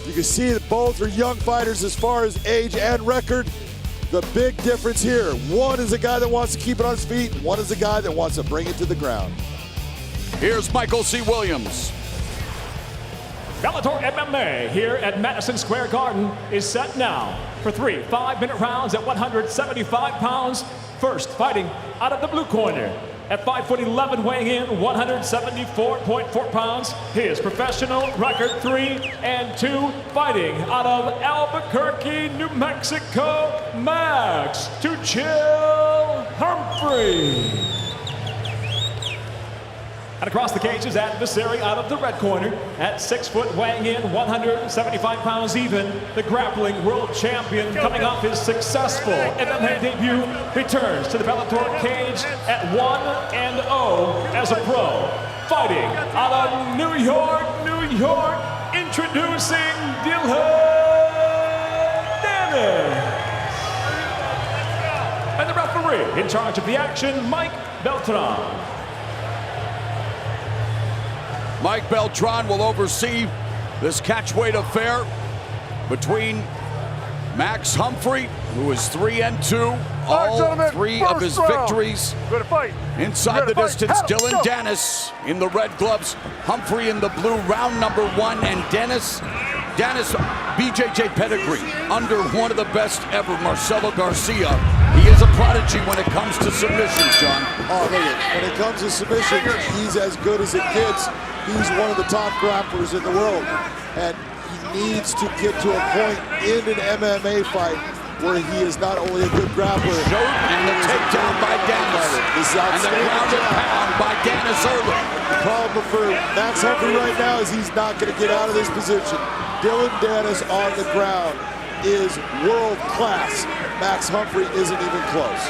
You can see that both are young fighters as far as age and record. The big difference here, one is a guy that wants to keep it on his feet, and one is a guy that wants to bring it to the ground. Here's Michael C. Williams. Bellator MMA here at Madison Square Garden is set now for 3 5-minute rounds at 175 pounds. First, fighting out of the blue corner at 5'11", weighing in 174.4 pounds. His professional record 3-2, fighting out of Albuquerque, New Mexico, Max Humphrey. And across the cage is adversary out of the red corner at 6 foot, weighing in 175 pounds even. The grappling world champion, coming off his successful MMA debut, returns to the Bellator cage at 1-0 as a pro. Fighting out of New York, introducing Dillon Danis. And the referee in charge of the action, Mike Beltran. Mike Beltran will oversee this catchweight affair between Max Humphrey, who is 3-2, all three of his victories inside the distance. Dillon Danis in the red gloves, Humphrey in the blue, round number 1, and Danis BJJ pedigree under one of the best ever, Marcelo Garcia. He is a prodigy when it comes to submissions, John. Oh, look at, when it comes to submissions, he's as good as it gets. He's one of the top grapplers in the world, and he needs to get to a point in an MMA fight where he is not only a good grappler, and the takedown by Danis, and the ground and pound by Danis early. The problem for Max Humphrey right now is he's not going to get out of this position. Dillon Danis on the ground is world class. Max Humphrey isn't even close.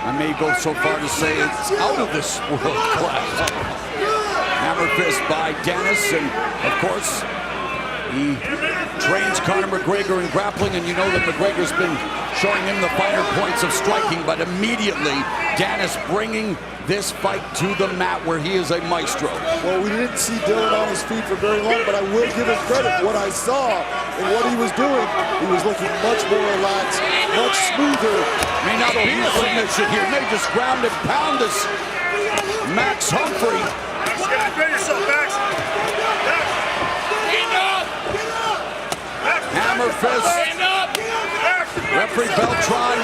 I may go so far to say it's out of this world class. Hammer fist by Danis, and of course, he trains Conor McGregor in grappling, and you know that McGregor's been showing him the finer points of striking, but immediately, Danis bringing this fight to the mat where he is a maestro. Well, we didn't see Dillon on his feet for very long, but I will give him credit. What I saw and what he was doing, he was looking much more relaxed, much smoother. May not be a submission here, may just ground and pound this Max Humphrey. Hammer fist. Referee Beltran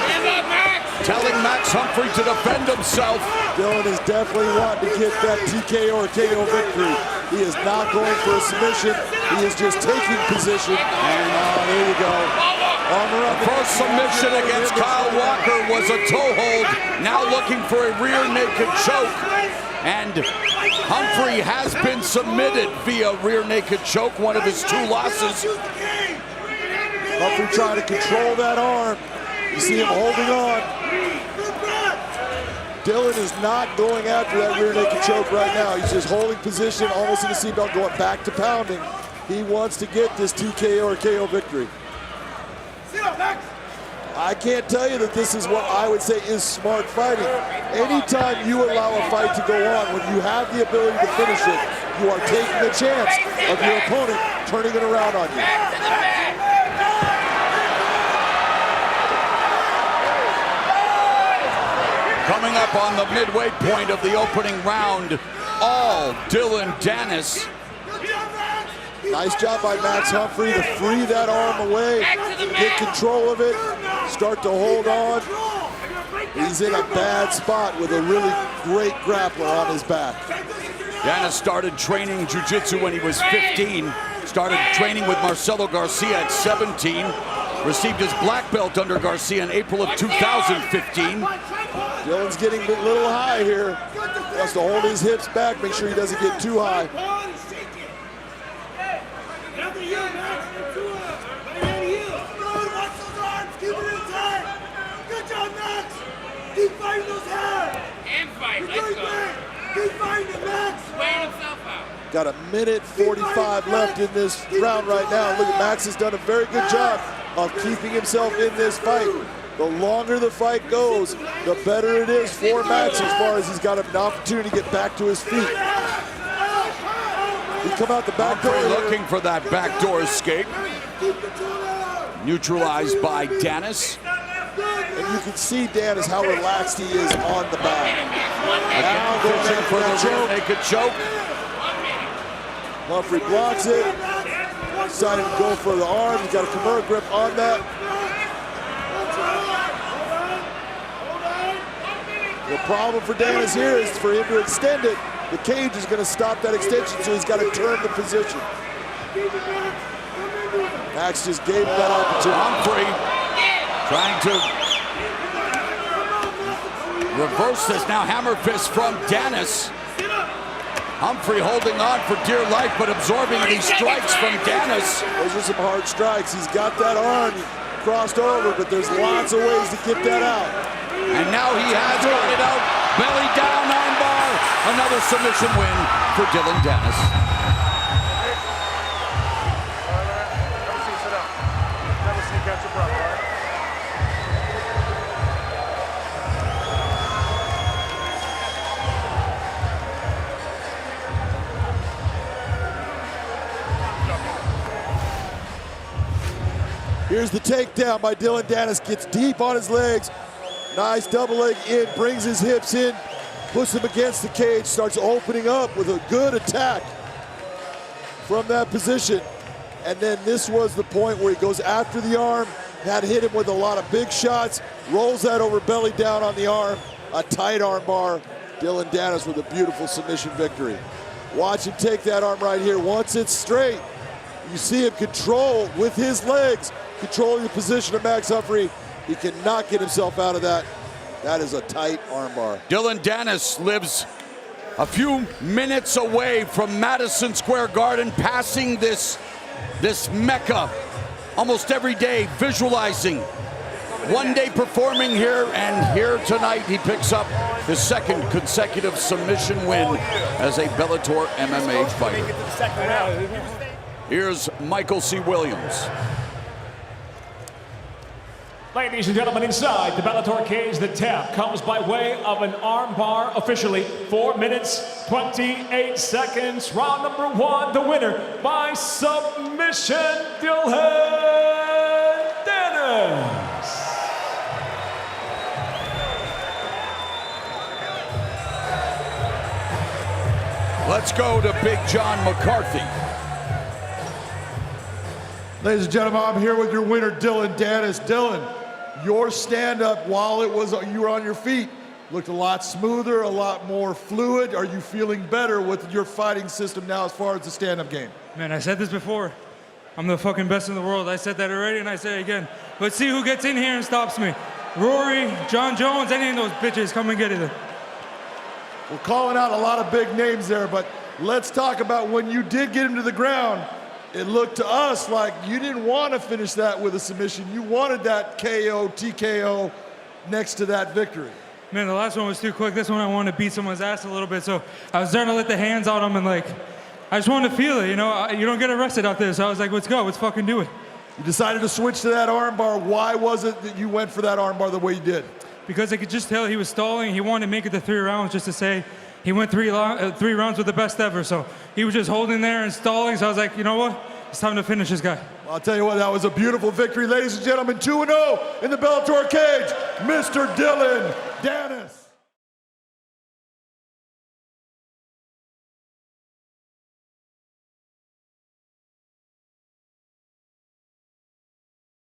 telling Max Humphrey to defend himself. Dillon is definitely wanting to get that TKO or KO victory. He is not going for a submission. He is just taking position. And there you go. The first submission against Kyle Walker was a toe hold. Now looking for a rear naked choke. And Humphrey has been submitted via rear naked choke, one of his 2 losses. Humphrey trying to control that arm. You see him holding on. Dillon is not going after that rear naked choke right now. He's just holding position, almost in the seatbelt, going back to pounding. He wants to get this TKO or KO victory. I can't tell you that this is what I would say is smart fighting. Anytime you allow a fight to go on, when you have the ability to finish it, you are taking the chance of your opponent turning it around on you. Coming up on the midway point of the opening round, all Dillon Danis. Nice job by Max Humphrey to free that arm away, get control of it, start to hold on. He's in a bad spot with a really great grappler on his back. Danis started training Jiu-Jitsu when he was 15, started training with Marcelo Garcia at 17, received his black belt under Garcia in April of 2015. Dillon's getting a little high here. Wants to hold his hips back, make sure he doesn't get too high. Keep fighting those hands! And fight, let's go! Keep fighting the Max! Wearing himself out. Got a minute 45 left in this round right now. Look at Max has done a very good job of keeping himself in this fight. The longer the fight goes, the better it is for Max as far as he's got an opportunity to get back to his feet. He come out the back door. Looking for that backdoor escape. Neutralized by Danis. And you can see Danis how relaxed he is on the back. Now going for the rear naked choke. Humphrey blocks it. Decided to go for the arm. He's got a Kimura grip on that. The problem for Danis here is for him to extend it. The cage is going to stop that extension, so he's got to turn the position. Max just gave him that opportunity. Humphrey trying to reverse this. Now hammer fist from Danis. Humphrey holding on for dear life, but absorbing these strikes from Danis. Those are some hard strikes. He's got that arm crossed over, but there's lots of ways to get that out. And now he has got it out. Belly down, armbar. Another submission win for Dillon Danis. Here's the takedown by Dillon Danis. Gets deep on his legs. Nice double leg in, brings his hips in, puts him against the cage, starts opening up with a good attack from that position. And then this was the point where he goes after the arm, had hit him with a lot of big shots, rolls that over belly down on the arm, a tight arm bar. Dillon Danis with a beautiful submission victory. Watch him take that arm right here. Once it's straight, you see him control with his legs, controlling the position of Max Humphrey. He cannot get himself out of that. That is a tight armbar. Dillon Danis lives a few minutes away from Madison Square Garden, passing this mecca almost every day, visualizing. One day performing here, and here tonight he picks up his second consecutive submission win as a Bellator MMA fighter. Here's Michael C. Williams. Ladies and gentlemen, inside the Bellator cage, the tap comes by way of an arm bar officially. 4 minutes, 28 seconds. Round number one, the winner by submission, Dillon Danis. Let's go to Big John McCarthy. Ladies and gentlemen, I'm here with your winner, Dillon Danis. Dillon, your stand-up while you were on your feet looked a lot smoother, a lot more fluid. Are you feeling better with your fighting system now as far as the stand-up game? Man, I said this before. I'm the fucking best in the world. I said that already and I say it again. Let's see who gets in here and stops me. Rory, John Jones, any of those bitches, come and get it. We're calling out a lot of big names there, but let's talk about when you did get him to the ground. It looked to us like you didn't want to finish that with a submission. You wanted that KO, TKO next to that victory. Man, the last one was too quick. This one I wanted to beat someone's ass a little bit, so I was starting to let the hands on him and like, I just wanted to feel it, you know? You don't get arrested out there, so I was like, let's go, let's fucking do it. You decided to switch to that armbar. Why was it that you went for that armbar the way you did? Because I could just tell he was stalling. He wanted to make it to 3 rounds just to say he went 3 rounds with the best ever, so he was just holding there and stalling, so I was like, you know what? It's time to finish this guy. Well, I'll tell you what, that was a beautiful victory. Ladies and gentlemen, 2-0 in the Bellator cage, Mr. Dillon Danis.